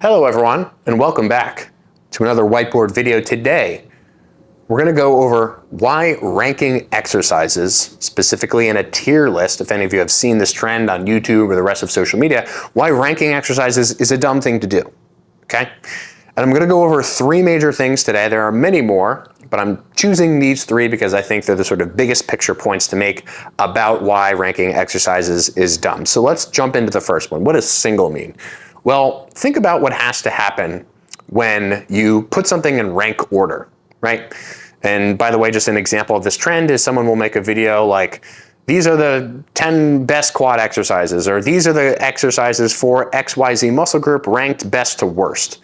Hello everyone, and welcome back to another whiteboard video. Today, we're going to go over why ranking exercises, specifically in a tier list, if any of you have seen this trend on YouTube or the rest of social media, why ranking exercises is a dumb thing to do, okay? And I'm going to go over three major things today. There are many more, but I'm choosing these three because I think they're the sort of biggest picture points to make about why ranking exercises is dumb. So let's jump into the first one. What does single mean? Well, think about what has to happen when you put something in rank order, right? And by the way, just an example of this trend is someone will make a video like, these are the 10 best quad exercises, or these are the exercises for XYZ muscle group ranked best to worst,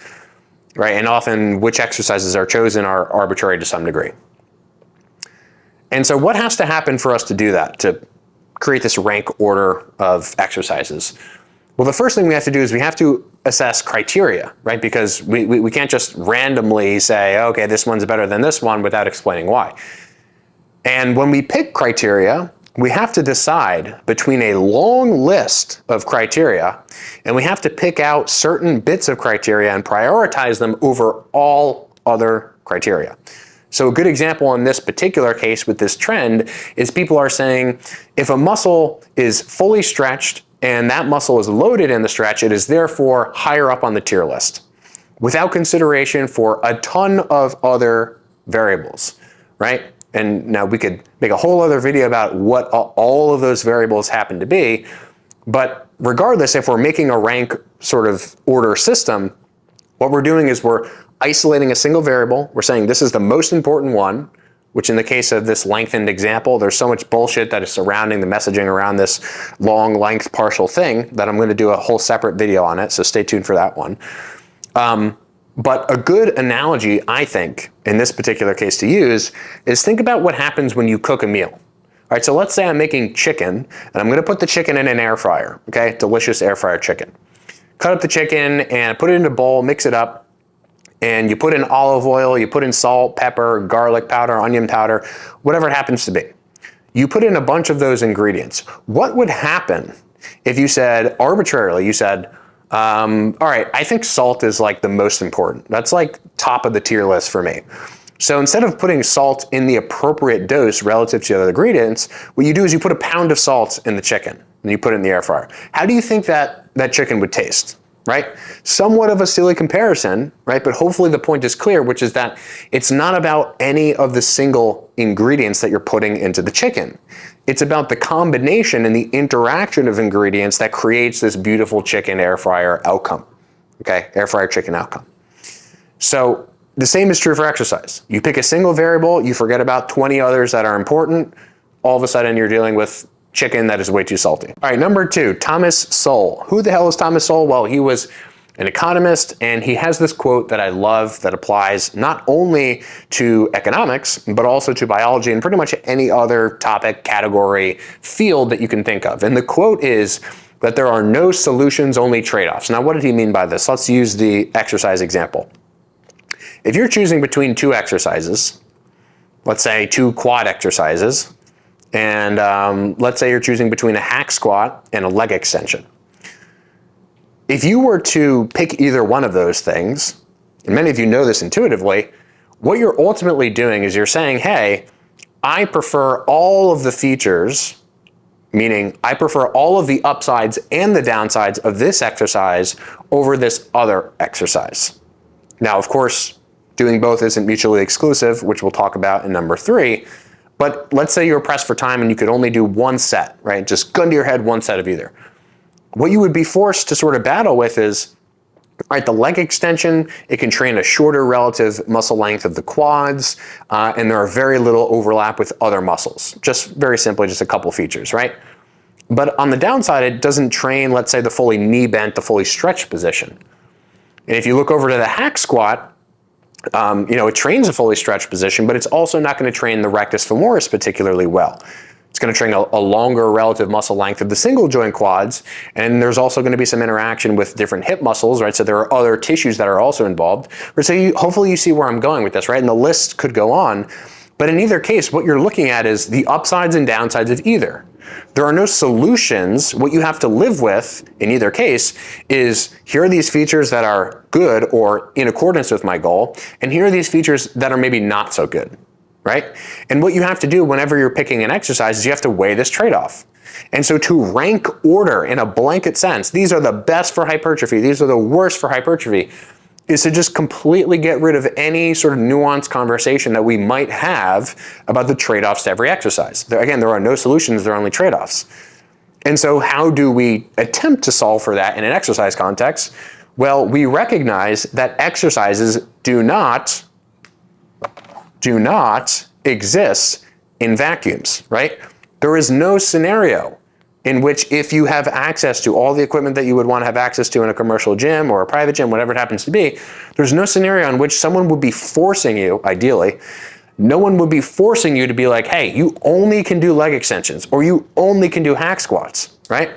right? And often which exercises are chosen are arbitrary to some degree. And so what has to happen for us to do that, to create this rank order of exercises? Well, the first thing we have to do is we have to assess criteria, right? Because we can't just randomly say, okay, this one's better than this one without explaining why. And when we pick criteria, we have to decide between a long list of criteria, and we have to pick out certain bits of criteria and prioritize them over all other criteria. So a good example in this particular case with this trend is people are saying, if a muscle is fully stretched and that muscle is loaded in the stretch, it is therefore higher up on the tier list, without consideration for a ton of other variables, right? And now we could make a whole other video about what all of those variables happen to be, but regardless, if we're making a rank sort of order system, what we're doing is we're isolating a single variable. We're saying this is the most important one, which in the case of this lengthened example, there's so much bullshit that is surrounding the messaging around this long length partial thing that I'm going to do a whole separate video on it, so stay tuned for that one. But a good analogy, I think, in this particular case to use, is think about what happens when you cook a meal. All right, so let's say I'm making chicken, and I'm going to put the chicken in an air fryer, okay? Delicious air fryer chicken. Cut up the chicken and put it in a bowl, mix it up, and you put in olive oil, you put in salt, pepper, garlic powder, onion powder, whatever it happens to be. You put in a bunch of those ingredients. What would happen if you said, arbitrarily, you said, all right, I think salt is like the most important. That's like top of the tier list for me. So instead of putting salt in the appropriate dose relative to the other ingredients, what you do is you put a pound of salt in the chicken and you put it in the air fryer. How do you think that chicken would taste? Right? Somewhat of a silly comparison, right? But hopefully the point is clear, which is that it's not about any of the single ingredients that you're putting into the chicken. It's about the combination and the interaction of ingredients that creates this beautiful chicken air fryer outcome, okay? Air fryer chicken outcome. So the same is true for exercise. You pick a single variable, you forget about 20 others that are important, all of a sudden you're dealing with chicken that is way too salty. All right, number two, Thomas Sowell. Who the hell is Thomas Sowell? Well, he was an economist, and he has this quote that I love that applies not only to economics, but also to biology and pretty much any other topic, category, field that you can think of. And the quote is that there are no solutions, only trade-offs. Now, what did he mean by this? Let's use the exercise example. If you're choosing between two exercises, let's say two quad exercises, and let's say you're choosing between a hack squat and a leg extension. If you were to pick either one of those things, and many of you know this intuitively, what you're ultimately doing is you're saying, hey, I prefer all of the features, meaning I prefer all of the upsides and the downsides of this exercise over this other exercise. Now, of course, doing both isn't mutually exclusive, which we'll talk about in number three. But let's say you were pressed for time and you could only do one set, right? Just gun to your head, one set of either. What you would be forced to sort of battle with is, all right, the leg extension, it can train a shorter relative muscle length of the quads, and there are very little overlap with other muscles. Just very simply, just a couple features, right? But on the downside, it doesn't train, let's say, the fully knee bent, the fully stretched position. And if you look over to the hack squat, it trains a fully stretched position, but it's also not going to train the rectus femoris particularly well. It's going to train a longer relative muscle length of the single joint quads, and there's also going to be some interaction with different hip muscles, right? So there are other tissues that are also involved. So hopefully you see where I'm going with this, right? And the list could go on, but in either case, what you're looking at is the upsides and downsides of either. There are no solutions. What you have to live with in either case is, here are these features that are good or in accordance with my goal, and here are these features that are maybe not so good, right? And what you have to do whenever you're picking an exercise is you have to weigh this trade-off. And so to rank order in a blanket sense, these are the best for hypertrophy, these are the worst for hypertrophy, is to just completely get rid of any sort of nuanced conversation that we might have about the trade-offs to every exercise. Again, there are no solutions, there are only trade-offs. And so how do we attempt to solve for that in an exercise context? Well, we recognize that exercises do not exist in vacuums, right? There is no scenario in which, if you have access to all the equipment that you would want to have access to in a commercial gym or a private gym, whatever it happens to be, there's no scenario in which someone would be forcing you, ideally, no one would be forcing you to be like, hey, you only can do leg extensions or you only can do hack squats, right?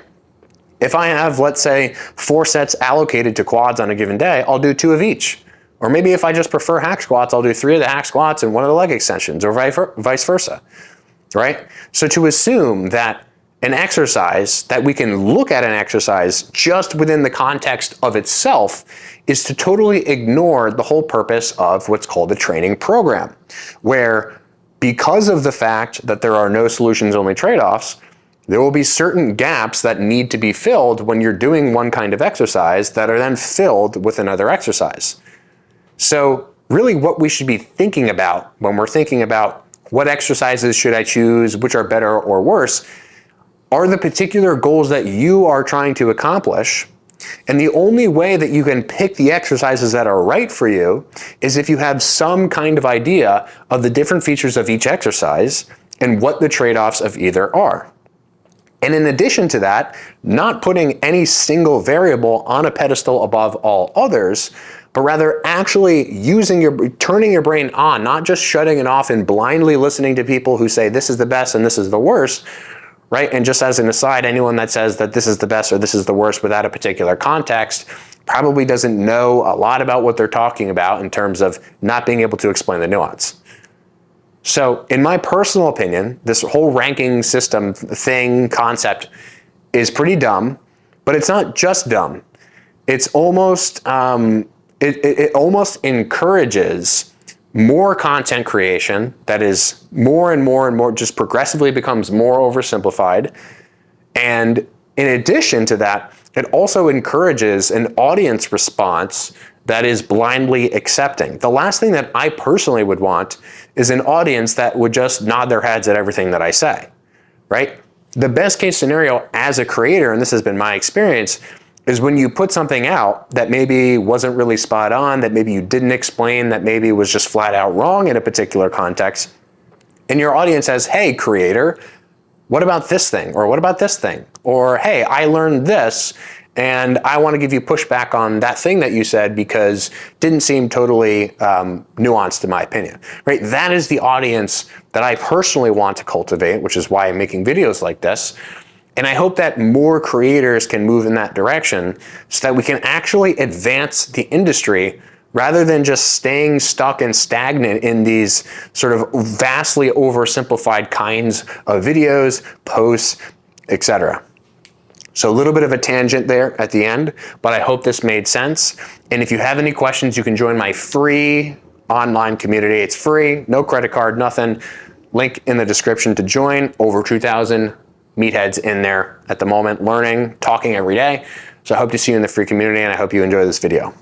If I have, let's say, 4 sets allocated to quads on a given day, I'll do 2 of each. Or maybe if I just prefer hack squats, I'll do 3 of the hack squats and 1 of the leg extensions, or vice versa, right? So to assume that an exercise, that we can look at an exercise just within the context of itself, is to totally ignore the whole purpose of what's called a training program, where, because of the fact that there are no solutions, only trade-offs, there will be certain gaps that need to be filled when you're doing one kind of exercise that are then filled with another exercise. So really what we should be thinking about when we're thinking about what exercises should I choose, which are better or worse, are the particular goals that you are trying to accomplish. And the only way that you can pick the exercises that are right for you is if you have some kind of idea of the different features of each exercise and what the trade-offs of either are. And in addition to that, not putting any single variable on a pedestal above all others, but rather actually turning your brain on, not just shutting it off and blindly listening to people who say this is the best and this is the worst, right? And just as an aside, anyone that says that this is the best or this is the worst without a particular context probably doesn't know a lot about what they're talking about in terms of not being able to explain the nuance. So in my personal opinion, this whole ranking system concept is pretty dumb, but it's not just dumb. It's almost, it almost encourages more content creation that is more and more just progressively becomes more oversimplified. And in addition to that, it also encourages an audience response that is blindly accepting. The last thing that I personally would want is an audience that would just nod their heads at everything that I say, right? The best case scenario as a creator, and this has been my experience, is when you put something out that maybe wasn't really spot on, that maybe you didn't explain, that maybe was just flat out wrong in a particular context, and your audience says, hey, creator, what about this thing? Or what about this thing? Or, hey, I learned this, and I want to give you pushback on that thing that you said because it didn't seem totally nuanced in my opinion, right? That is the audience that I personally want to cultivate, which is why I'm making videos like this. And I hope that more creators can move in that direction so that we can actually advance the industry rather than just staying stuck and stagnant in these sort of vastly oversimplified kinds of videos, posts, etc. So a little bit of a tangent there at the end, but I hope this made sense. And if you have any questions, you can join my free online community. It's free, no credit card, nothing. Link in the description to join. Over 2,000 meatheads in there at the moment, learning, talking every day. So I hope to see you in the free community, and I hope you enjoy this video.